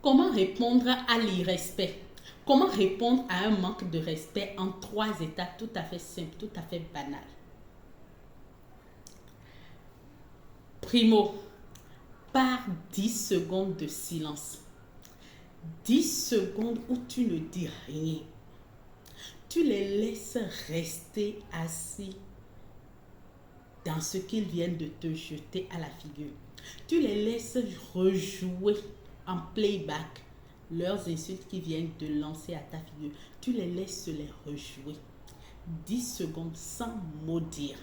Comment répondre à l'irrespect? Comment répondre à un manque de respect en 3 étapes tout à fait simples, tout à fait banales? Primo, par 10 secondes de silence. 10 secondes où tu ne dis rien. Tu les laisses rester assis dans ce qu'ils viennent de te jeter à la figure. Tu les laisses rejouer en playback leurs insultes qui viennent de lancer à ta figure. Tu les laisses les rejouer 10 secondes sans mot dire.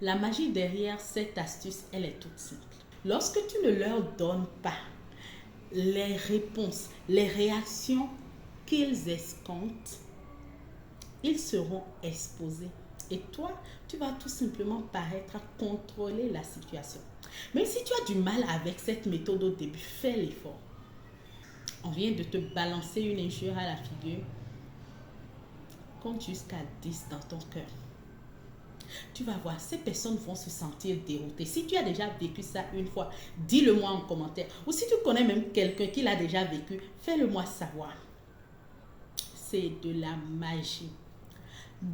La magie derrière cette astuce, elle est toute simple. Lorsque tu ne leur donnes pas les réponses, les réactions qu'ils escomptent, ils seront exposés. Et toi, tu vas tout simplement paraître à contrôler la situation. Même si tu as du mal avec cette méthode au début, fais l'effort. On vient de te balancer une injure à la figure. Compte jusqu'à 10 dans ton cœur. Tu vas voir, ces personnes vont se sentir déroutées. Si tu as déjà vécu ça une fois, dis-le-moi en commentaire. Ou si tu connais même quelqu'un qui l'a déjà vécu, fais-le-moi savoir. C'est de la magie.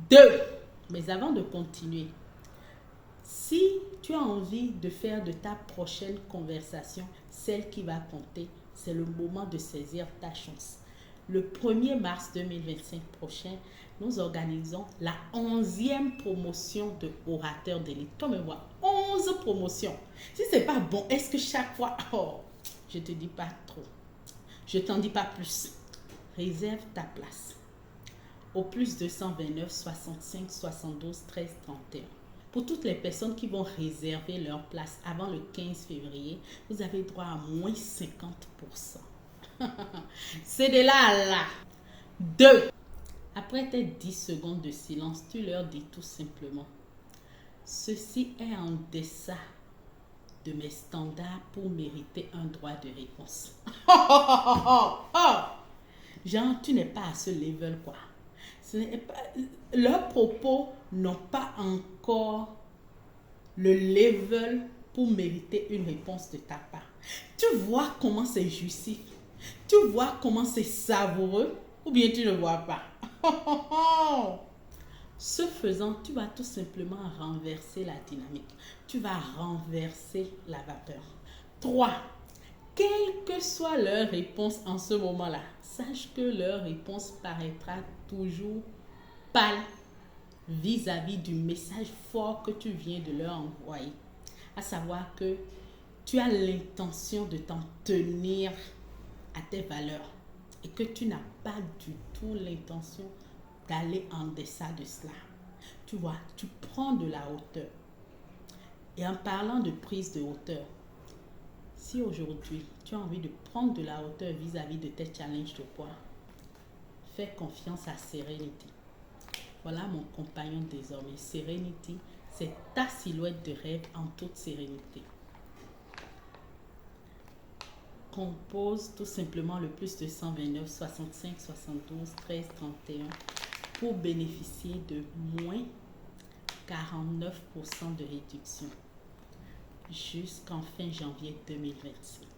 2. Mais avant de continuer, si tu as envie de faire de ta prochaine conversation celle qui va compter, c'est le moment de saisir ta chance. Le 1er mars 2025 prochain, nous organisons la 11e promotion de Orateur d'élite. Toi, me vois, 11 promotions. Si ce n'est pas bon, est-ce que chaque fois... Oh, je ne te dis pas trop. Je ne t'en dis pas plus. Réserve ta place au plus 229 65 72 13 31. Pour toutes les personnes qui vont réserver leur place avant le 15 février, vous avez droit à moins 50%. C'est de là à là. 2. Après tes 10 secondes de silence, tu leur dis tout simplement: ceci est en deçà de mes standards pour mériter un droit de réponse. Genre, tu n'es pas à ce level, quoi. Leurs propos n'ont pas encore le level pour mériter une réponse de ta part. Tu vois comment c'est jouissif? Tu vois comment c'est savoureux? Ou bien tu ne vois pas? Ce faisant, tu vas tout simplement renverser la dynamique. Tu vas renverser la vapeur. 3. Quelle que soit leur réponse en ce moment-là, sache que leur réponse paraîtra toujours pâle vis-à-vis du message fort que tu viens de leur envoyer. À savoir que tu as l'intention de t'en tenir à tes valeurs et que tu n'as pas du tout l'intention d'aller en deçà de cela. Tu vois, tu prends de la hauteur. Et en parlant de prise de hauteur, si aujourd'hui tu as envie de prendre de la hauteur vis-à-vis de tes challenges de poids, fais confiance à Serenity. Voilà mon compagnon désormais. Serenity, c'est ta silhouette de rêve en toute sérénité. Compose tout simplement le plus de 129 65 72 13 31 pour bénéficier de moins 49% de réduction jusqu'en fin janvier 2026.